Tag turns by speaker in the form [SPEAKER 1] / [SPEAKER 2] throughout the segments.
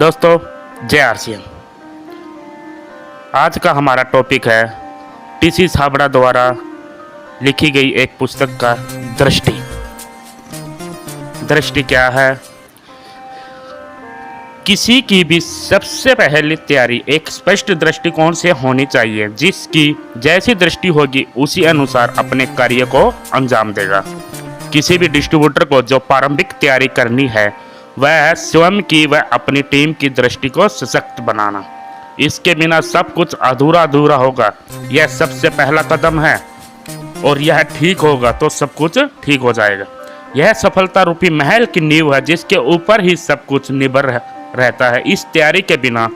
[SPEAKER 1] दोस्तों, जय आरसीएम। आज का हमारा टॉपिक है टीसी छाबड़ा द्वारा लिखी गई एक पुस्तक का दृष्टि। दृष्टि क्या है? किसी की भी सबसे पहली तैयारी एक स्पष्ट दृष्टिकोण से होनी चाहिए, जिसकी जैसी दृष्टि होगी उसी अनुसार अपने कार्य को अंजाम देगा। किसी भी डिस्ट्रीब्यूटर को जो प्रारंभिक तैयारी करनी है वह है स्वयं की व अपनी टीम की दृष्टि को सशक्त बनाना। इसके बिना सब कुछ अधूरा अधूरा होगा। यह सबसे पहला कदम है और यह ठीक होगा तो सब कुछ ठीक हो जाएगा। यह सफलता रूपी महल की नींव है जिसके ऊपर ही सब कुछ निर्भर रहता है। इस तैयारी के बिना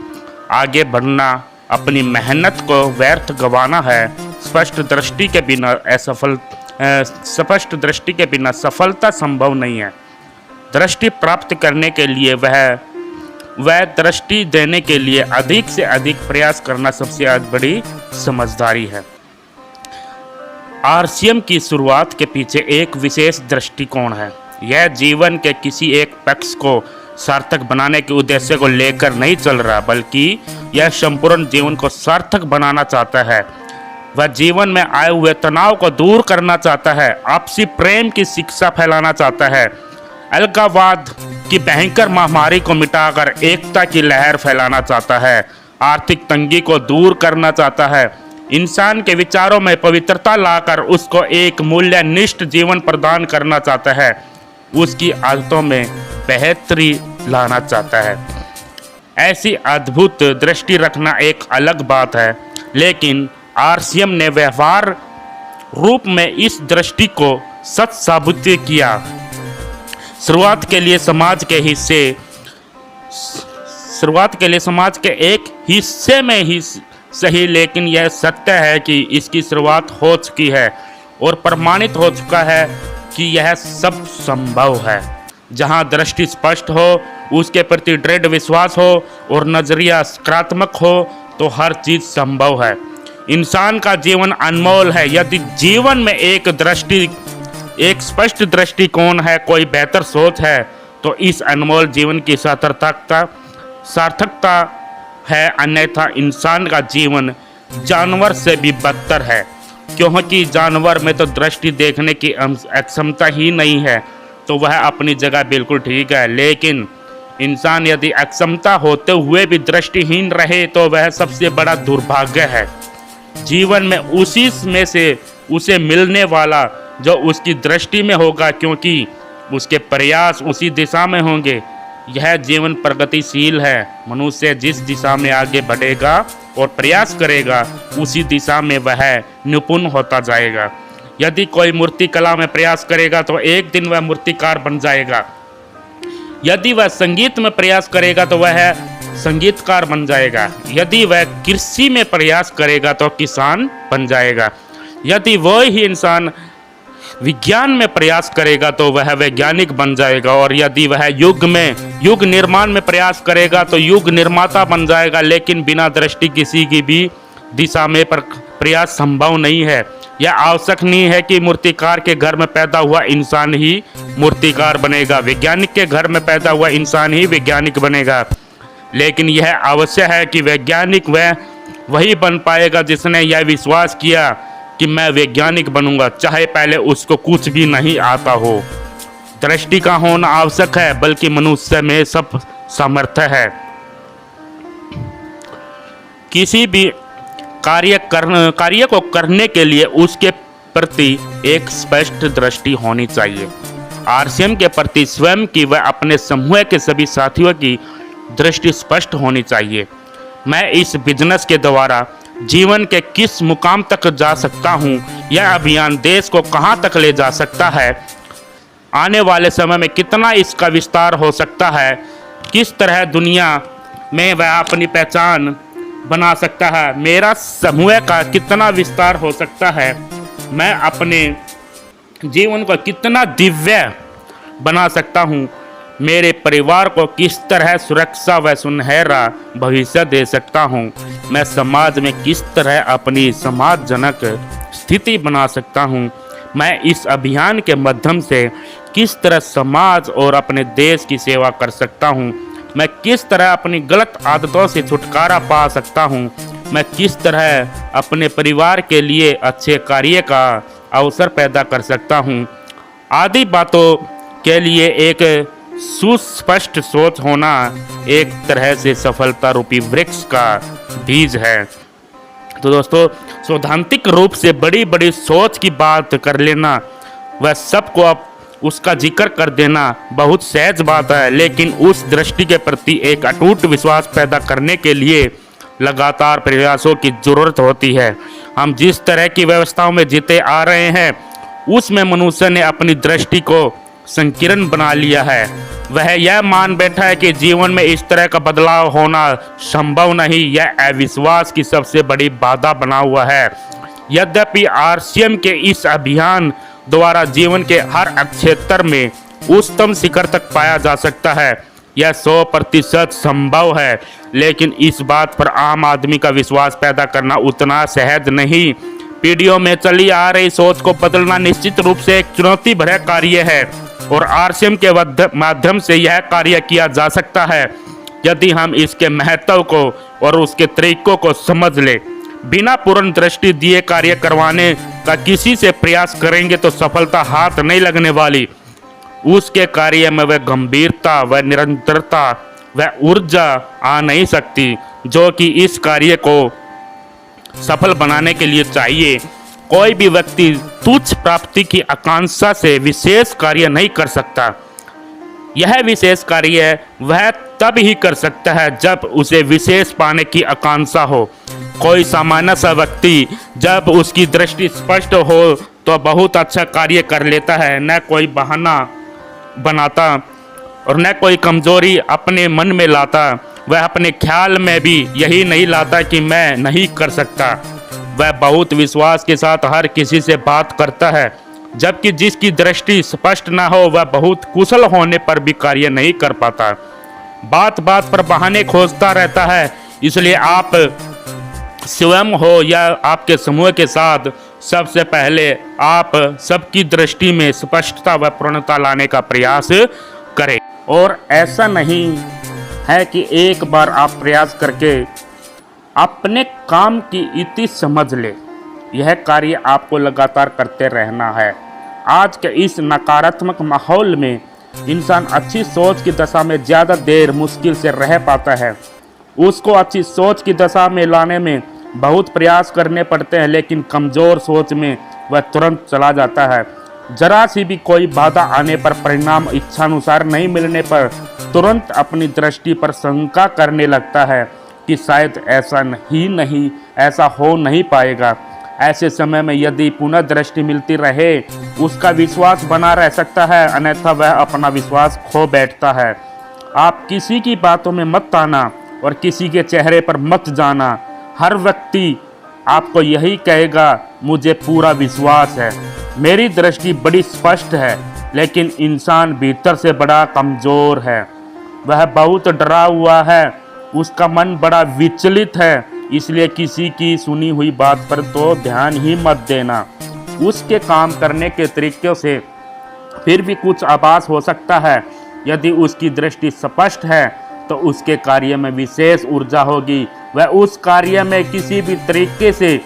[SPEAKER 1] आगे बढ़ना अपनी मेहनत को व्यर्थ गंवाना है। स्पष्ट दृष्टि के बिना सफलता संभव नहीं है। दृष्टि प्राप्त करने के लिए वह दृष्टि देने के लिए अधिक से अधिक प्रयास करना सबसे बड़ी समझदारी है। आरसीएम की शुरुआत के पीछे एक विशेष दृष्टिकोण है। यह जीवन के किसी एक पक्ष को सार्थक बनाने के उद्देश्य को लेकर नहीं चल रहा, बल्कि यह संपूर्ण जीवन को सार्थक बनाना चाहता है। वह जीवन में आए हुए तनाव को दूर करना चाहता है, आपसी प्रेम की शिक्षा फैलाना चाहता है, अलगाववाद की भयंकर महामारी को मिटाकर एकता की लहर फैलाना चाहता है, आर्थिक तंगी को दूर करना चाहता है, इंसान के विचारों में पवित्रता लाकर उसको एक मूल्यनिष्ठ जीवन प्रदान करना चाहता है, उसकी आदतों में बेहतरी लाना चाहता है। ऐसी अद्भुत दृष्टि रखना एक अलग बात है, लेकिन आरसीएम ने व्यवहार रूप में इस दृष्टि को सच साबित किया। शुरुआत के लिए समाज के एक हिस्से में ही सही, लेकिन यह सत्य है कि इसकी शुरुआत हो चुकी है और प्रमाणित हो चुका है कि यह सब संभव है। जहां दृष्टि स्पष्ट हो, उसके प्रति दृढ़ विश्वास हो और नजरिया सकारात्मक हो तो हर चीज संभव है। इंसान का जीवन अनमोल है। यदि जीवन में एक स्पष्ट दृष्टिकोण है, कोई बेहतर सोच है, तो इस अनमोल जीवन की सार्थकता है। अन्यथा इंसान का जीवन जानवर से भी बदतर है, क्योंकि जानवर में तो दृष्टि देखने की अक्षमता ही नहीं है, तो वह अपनी जगह बिल्कुल ठीक है। लेकिन इंसान यदि अक्षमता होते हुए भी दृष्टिहीन रहे तो वह सबसे बड़ा दुर्भाग्य है। जीवन में उसी में से उसे मिलने वाला जो उसकी दृष्टि में होगा, क्योंकि उसके प्रयास उसी दिशा में होंगे। यह जीवन प्रगतिशील है। मनुष्य जिस दिशा में आगे बढ़ेगा और प्रयास करेगा उसी दिशा में वह निपुण होता जाएगा। यदि कोई मूर्ति कला में प्रयास करेगा तो एक दिन वह मूर्तिकार बन जाएगा। यदि वह संगीत में प्रयास करेगा तो वह संगीतकार बन जाएगा। यदि वह कृषि में प्रयास करेगा तो किसान बन जाएगा। यदि वही इंसान विज्ञान में प्रयास करेगा तो वह वैज्ञानिक बन जाएगा। और यदि वह युग निर्माण में प्रयास करेगा तो युग निर्माता बन जाएगा। लेकिन बिना दृष्टि किसी की भी दिशा में प्रयास संभव नहीं है। यह आवश्यक नहीं है कि मूर्तिकार के घर में पैदा हुआ इंसान ही मूर्तिकार बनेगा, वैज्ञानिक के घर में पैदा हुआ इंसान ही वैज्ञानिक बनेगा। लेकिन यह आवश्यक है कि वैज्ञानिक वही बन पाएगा जिसने यह विश्वास किया कि मैं वैज्ञानिक बनूंगा, चाहे पहले उसको कुछ भी नहीं आता हो। दृष्टि का होना आवश्यक है, बल्कि मनुष्य में सब सामर्थ्य है। किसी भी कार्य को करने के लिए उसके प्रति एक स्पष्ट दृष्टि होनी चाहिए। आरसीएम के प्रति स्वयं की व अपने समूह के सभी साथियों की दृष्टि स्पष्ट होनी चाहिए। मैं इस बिजनेस के द्वारा जीवन के किस मुकाम तक जा सकता हूँ, यह अभियान देश को कहाँ तक ले जा सकता है, आने वाले समय में कितना इसका विस्तार हो सकता है, किस तरह दुनिया में वह अपनी पहचान बना सकता है, मेरा समूह का कितना विस्तार हो सकता है, मैं अपने जीवन को कितना दिव्य बना सकता हूँ, मेरे परिवार को किस तरह सुरक्षा व सुनहरा भविष्य दे सकता हूँ, मैं समाज में किस तरह अपनी समाजजनक स्थिति बना सकता हूँ, मैं इस अभियान के माध्यम से किस तरह समाज और अपने देश की सेवा कर सकता हूँ, मैं किस तरह अपनी गलत आदतों से छुटकारा पा सकता हूँ, मैं किस तरह अपने परिवार के लिए अच्छे कार्य का अवसर पैदा कर सकता हूँ आदि बातों के लिए एक सुस्पष्ट सोच होना एक तरह से सफलता रूपी वृक्ष का बीज है। तो दोस्तों, सैद्धांतिक रूप से बड़ी बड़ी सोच की बात कर लेना, वह सबको अब उसका जिक्र कर देना बहुत सहज बात है, लेकिन उस दृष्टि के प्रति एक अटूट विश्वास पैदा करने के लिए लगातार प्रयासों की जरूरत होती है। हम जिस तरह की व्यवस्थाओं में जीते आ रहे हैं उसमें मनुष्य ने अपनी दृष्टि को संकीर्ण बना लिया है। वह यह मान बैठा है कि जीवन में इस तरह का बदलाव होना संभव नहीं। यह अविश्वास की सबसे बड़ी बाधा बना हुआ है। यद्यपि आरसीएम के इस अभियान द्वारा जीवन के हर क्षेत्र में उच्चतम शिखर तक पाया जा सकता है, यह 100% संभव है, लेकिन इस बात पर आम आदमी का विश्वास पैदा करना उतना सहज नहीं। पीढ़ियों में चली आ रही सोच को बदलना निश्चित रूप से एक चुनौती भरा कार्य है और आरसीएम के माध्यम से यह कार्य किया जा सकता है यदि हम इसके महत्व को और उसके तरीकों को समझ ले। बिना पूर्ण दृष्टि दिए कार्य करवाने का किसी से प्रयास करेंगे तो सफलता हाथ नहीं लगने वाली। उसके कार्य में वह गंभीरता, वह निरंतरता, वह ऊर्जा आ नहीं सकती जो कि इस कार्य को सफल बनाने के लिए चाहिए। कोई भी व्यक्ति तुच्छ प्राप्ति की आकांक्षा से विशेष कार्य नहीं कर सकता। यह विशेष कार्य वह तब ही कर सकता है जब उसे विशेष पाने की आकांक्षा हो। कोई सामान्य सा व्यक्ति जब उसकी दृष्टि स्पष्ट हो तो बहुत अच्छा कार्य कर लेता है, न कोई बहाना बनाता और न कोई कमजोरी अपने मन में लाता। वह अपने ख्याल में भी यही नहीं लाता कि मैं नहीं कर सकता। वह बहुत विश्वास के साथ हर किसी से बात करता है, जबकि जिसकी दृष्टि स्पष्ट ना हो वह बहुत कुशल होने पर भी कार्य नहीं कर पाता। बात बात पर बहाने खोजता रहता है। इसलिए आप स्वयं हो या आपके समूह के साथ सबसे पहले आप सबकी दृष्टि में स्पष्टता व पूर्णता लाने का प्रयास करें। और ऐसा नहीं है कि एक बार आप प्रयास करके अपने काम की इति समझ ले। यह कार्य आपको लगातार करते रहना है। आज के इस नकारात्मक माहौल में इंसान अच्छी सोच की दशा में ज़्यादा देर मुश्किल से रह पाता है। उसको अच्छी सोच की दशा में लाने में बहुत प्रयास करने पड़ते हैं, लेकिन कमज़ोर सोच में वह तुरंत चला जाता है। जरा सी भी कोई बाधा आने पर, परिणाम इच्छानुसार नहीं मिलने पर तुरंत अपनी दृष्टि पर शंका करने लगता है कि शायद ऐसा हो नहीं पाएगा। ऐसे समय में यदि पुनः दृष्टि मिलती रहे उसका विश्वास बना रह सकता है, अन्यथा वह अपना विश्वास खो बैठता है। आप किसी की बातों में मत आना और किसी के चेहरे पर मत जाना। हर व्यक्ति आपको यही कहेगा, मुझे पूरा विश्वास है, मेरी दृष्टि बड़ी स्पष्ट है, लेकिन इंसान भीतर से बड़ा कमज़ोर है। वह बहुत डरा हुआ है, उसका मन बड़ा विचलित है। इसलिए किसी की सुनी हुई बात पर तो ध्यान ही मत देना। उसके काम करने के तरीक़ों से फिर भी कुछ आभास हो सकता है। यदि उसकी दृष्टि स्पष्ट है तो उसके कार्य में विशेष ऊर्जा होगी। वह उस कार्य में किसी भी तरीके से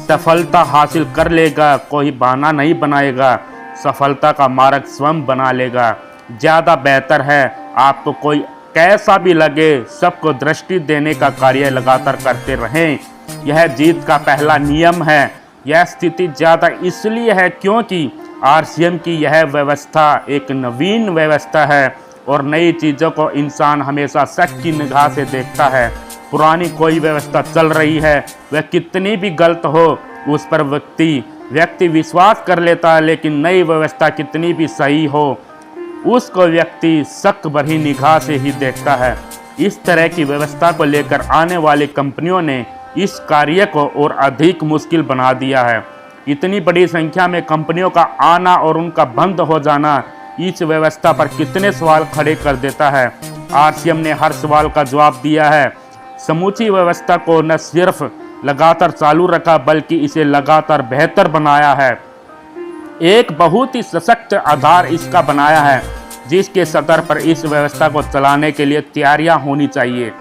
[SPEAKER 1] सफलता हासिल कर लेगा, कोई बहाना नहीं बनाएगा, सफलता का मार्ग स्वयं बना लेगा। ज़्यादा बेहतर है आपको कोई कैसा भी लगे, सबको दृष्टि देने का कार्य लगातार करते रहें। यह जीत का पहला नियम है। यह स्थिति ज़्यादा इसलिए है क्योंकि आरसीएम की यह व्यवस्था एक नवीन व्यवस्था है और नई चीज़ों को इंसान हमेशा शक की निगाह से देखता है। पुरानी कोई व्यवस्था चल रही है, वह कितनी भी गलत हो उस पर व्यक्ति विश्वास कर लेता है, लेकिन नई व्यवस्था कितनी भी सही हो उसको व्यक्ति शक भरी निगाह से ही देखता है। इस तरह की व्यवस्था को लेकर आने वाली कंपनियों ने इस कार्य को और अधिक मुश्किल बना दिया है। इतनी बड़ी संख्या में कंपनियों का आना और उनका बंद हो जाना इस व्यवस्था पर कितने सवाल खड़े कर देता है। आरसीएम ने हर सवाल का जवाब दिया है। समूची व्यवस्था को न सिर्फ लगातार चालू रखा बल्कि इसे लगातार बेहतर बनाया है। एक बहुत ही सशक्त आधार इसका बनाया है। जिसके सतर पर इस व्यवस्था को चलाने के लिए तैयारियां होनी चाहिए,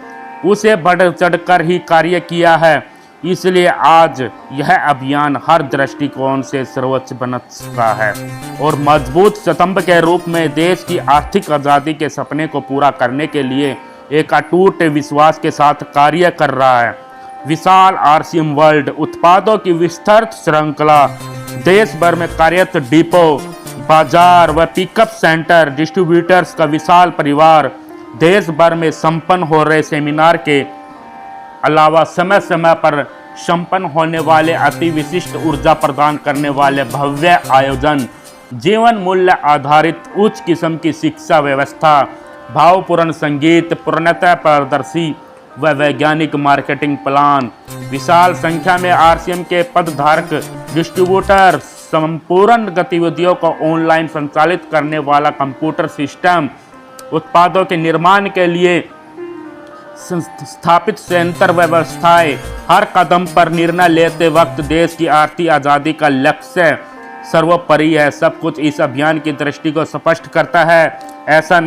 [SPEAKER 1] उसे बढ़ चढ़कर ही कार्य किया है। इसलिए आज यह अभियान हर दृष्टिकोण से सर्वोच्च बन चुका है और मजबूत स्तंभ के रूप में देश की आर्थिक आज़ादी के सपने को पूरा करने के लिए एक अटूट विश्वास के साथ कार्य कर रहा है। विशाल आरसीएम वर्ल्ड उत्पादों की विस्तृत श्रृंखला, देश भर में कार्यरत डिपो, बाजार व पिकअप सेंटर, डिस्ट्रीब्यूटर्स का विशाल परिवार, देश भर में संपन्न हो रहे सेमिनार के अलावा समय समय पर संपन्न होने वाले अति विशिष्ट ऊर्जा प्रदान करने वाले भव्य आयोजन, जीवन मूल्य आधारित उच्च किस्म की शिक्षा व्यवस्था, भावपूर्ण संगीत, पूर्णतः पारदर्शी व वैज्ञानिक मार्केटिंग प्लान, विशाल संख्या में आरसीएम के पदधारक डिस्ट्रीब्यूटर, संपूर्ण गतिविधियों को ऑनलाइन संचालित करने वाला कंप्यूटर सिस्टम, उत्पादों के निर्माण के लिए स्थापित सेंटर व्यवस्थाएं, हर कदम पर निर्णय लेते वक्त देश की आर्थिक आज़ादी का लक्ष्य सर्वोपरि है। सब कुछ इस अभियान की दृष्टि को स्पष्ट करता है। ऐसा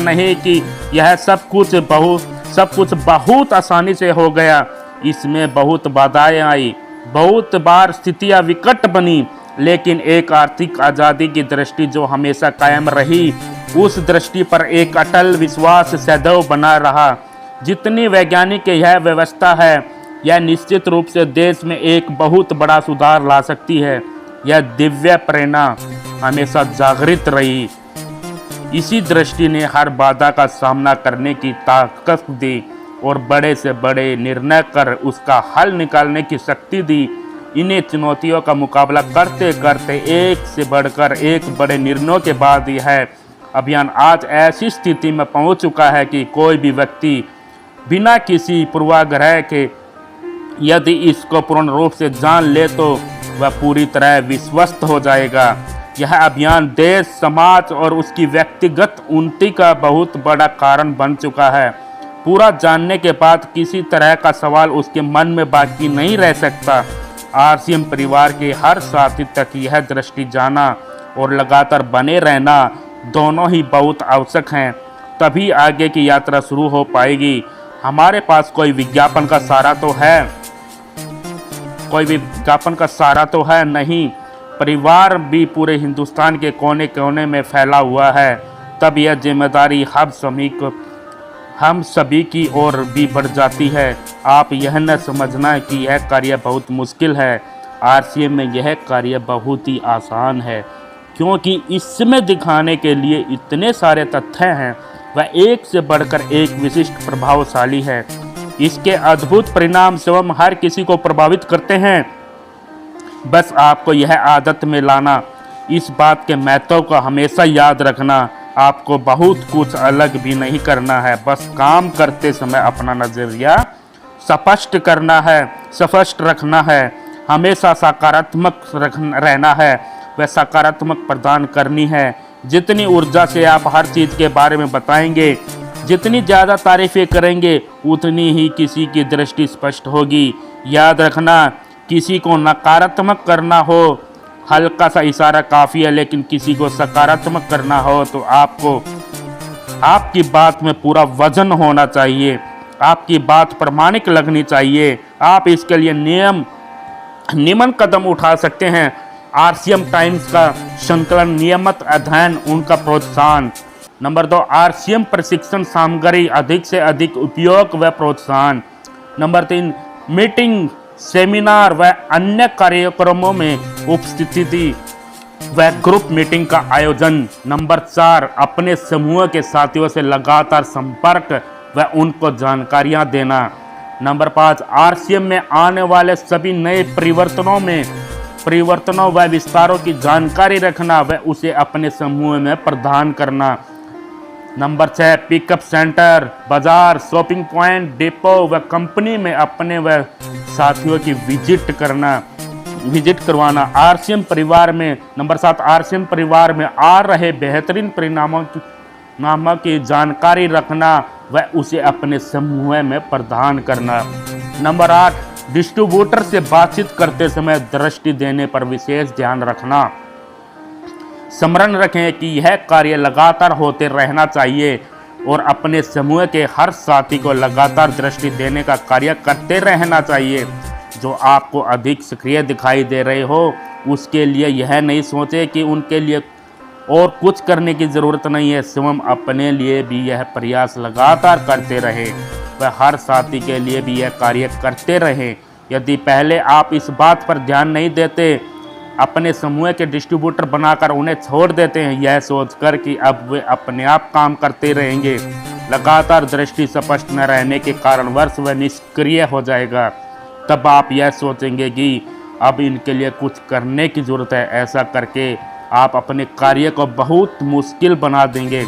[SPEAKER 1] नहीं कि यह सब कुछ बहुत आसानी से हो गया। इसमें बहुत बाधाएं आई, बहुत बार स्थितियां विकट बनी, लेकिन एक आर्थिक आज़ादी की दृष्टि जो हमेशा कायम रही, उस दृष्टि पर एक अटल विश्वास सदैव बना रहा। जितनी वैज्ञानिक यह व्यवस्था है, यह निश्चित रूप से देश में एक बहुत बड़ा सुधार ला सकती है। यह दिव्य प्रेरणा हमेशा जागृत रही। इसी दृष्टि ने हर बाधा का सामना करने की ताकत दी और बड़े से बड़े निर्णय कर उसका हल निकालने की शक्ति दी। इन्हीं चुनौतियों का मुकाबला करते करते एक से बढ़कर एक बड़े निर्णयों के बाद यह अभियान आज ऐसी स्थिति में पहुंच चुका है कि कोई भी व्यक्ति बिना किसी पूर्वाग्रह के यदि इसको पूर्ण रूप से जान ले तो वह पूरी तरह विश्वस्त हो जाएगा। यह अभियान देश, समाज और उसकी व्यक्तिगत उन्नति का बहुत बड़ा कारण बन चुका है। पूरा जानने के बाद किसी तरह का सवाल उसके मन में बाकी नहीं रह सकता। आरसीएम परिवार के हर साथी तक यह दृष्टि जाना और लगातार बने रहना दोनों ही बहुत आवश्यक हैं, तभी आगे की यात्रा शुरू हो पाएगी। हमारे पास कोई विज्ञापन का सहारा तो है नहीं। परिवार भी पूरे हिंदुस्तान के कोने कोने में फैला हुआ है। तब यह जिम्मेदारी हम सभी की ओर भी बढ़ जाती है। आप यह न समझना कि यह कार्य बहुत मुश्किल है। आरसीएम में यह कार्य बहुत ही आसान है, क्योंकि इसमें दिखाने के लिए इतने सारे तथ्य हैं। वह एक से बढ़कर एक विशिष्ट प्रभावशाली है। इसके अद्भुत परिणाम स्वयं हर किसी को प्रभावित करते हैं। बस आपको यह आदत में लाना, इस बात के महत्व को हमेशा याद रखना। आपको बहुत कुछ अलग भी नहीं करना है, बस काम करते समय अपना नज़रिया स्पष्ट रखना है। हमेशा सकारात्मक रहना है, वह सकारात्मक प्रदान करनी है। जितनी ऊर्जा से आप हर चीज़ के बारे में बताएंगे, जितनी ज़्यादा तारीफ़ें करेंगे, उतनी ही किसी की दृष्टि स्पष्ट होगी। याद रखना, किसी को नकारात्मक करना हो हल्का सा इशारा काफ़ी है, लेकिन किसी को सकारात्मक करना हो तो आपको आपकी बात में पूरा वजन होना चाहिए। आपकी बात प्रामाणिक लगनी चाहिए। आप इसके लिए नियमन कदम उठा सकते हैं। आरसीएम टाइम्स का संकलन, नियमित अध्ययन, उनका प्रोत्साहन। नंबर 2, आरसीएम प्रशिक्षण सामग्री अधिक से अधिक उपयोग व प्रोत्साहन। नंबर 3, मीटिंग, सेमिनार व अन्य कार्यक्रमों में उपस्थिति व ग्रुप मीटिंग का आयोजन। नंबर 4, अपने समूह के साथियों से लगातार संपर्क व उनको जानकारियां देना। नंबर 5, आरसीएम में आने वाले सभी नए परिवर्तनों व विस्तारों की जानकारी रखना व उसे अपने समूह में प्रदान करना। नंबर 6, पिकअप सेंटर, बाजार, शॉपिंग पॉइंट, डिपो व कंपनी में अपने व साथियों की विजिट करवाना। आरसीएम परिवार में नंबर 7, आरसीएम परिवार में आ रहे बेहतरीन परिणामों की जानकारी रखना व उसे अपने समूह में प्रदान करना। नंबर 8, डिस्ट्रीब्यूटर से बातचीत करते समय दृष्टि देने पर विशेष ध्यान रखना। स्मरण रखें कि यह कार्य लगातार होते रहना चाहिए और अपने समूह के हर साथी को लगातार दृष्टि देने का कार्य करते रहना चाहिए। जो आपको अधिक सक्रिय दिखाई दे रहे हो उसके लिए यह नहीं सोचे कि उनके लिए और कुछ करने की ज़रूरत नहीं है, स्वयं अपने लिए भी यह प्रयास लगातार करते रहें व हर साथी के लिए भी यह कार्य करते रहें। यदि पहले आप इस बात पर ध्यान नहीं देते, अपने समूह के डिस्ट्रीब्यूटर बनाकर उन्हें छोड़ देते हैं, यह सोचकर कि अब वे अपने आप काम करते रहेंगे, लगातार दृष्टि स्पष्ट न रहने के कारणवश वह निष्क्रिय हो जाएगा, तब आप यह सोचेंगे कि अब इनके लिए कुछ करने की ज़रूरत है। ऐसा करके आप अपने कार्य को बहुत मुश्किल बना देंगे।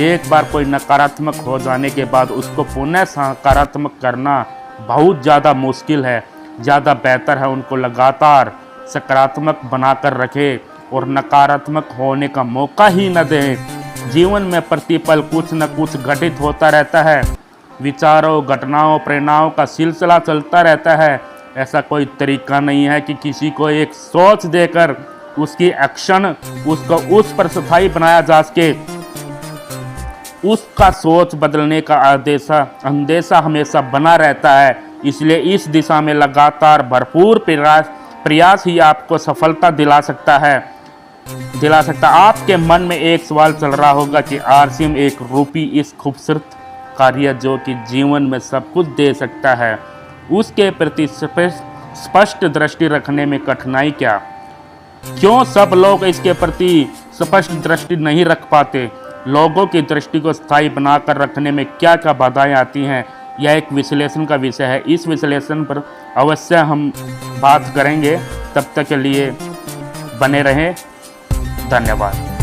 [SPEAKER 1] एक बार कोई नकारात्मक हो जाने के बाद उसको पुनः सकारात्मक करना बहुत ज़्यादा मुश्किल है। ज़्यादा बेहतर है उनको लगातार सकारात्मक बनाकर रखें और नकारात्मक होने का मौका ही न दें। जीवन में प्रतिपल कुछ न कुछ घटित होता रहता है, विचारों, घटनाओं, प्रेरणाओं का सिलसिला चलता रहता है। ऐसा कोई तरीका नहीं है कि किसी को एक सोच देकर उसकी एक्शन उसको उस पर स्थायी बनाया जा सके। उसका सोच बदलने का अंदेशा हमेशा बना रहता है। इसलिए इस दिशा में लगातार भरपूर प्रयास ही आपको सफलता दिला सकता। आपके मन में एक सवाल चल रहा होगा कि आरसीएम एक रूपी इस खूबसूरत कार्य जो कि जीवन में सब कुछ दे सकता है, उसके प्रति स्पष्ट दृष्टि रखने में कठिनाई क्या? क्यों सब लोग इसके प्रति स्पष्ट दृष्टि नहीं रख पाते? लोगों की दृष्टि को स्थायी बनाकर रखने में क्या क्या बाधाएं आती हैं? यह एक विश्लेषण का विषय है। इस विश्लेषण पर अवश्य हम बात करेंगे। तब तक के लिए बने रहें। धन्यवाद।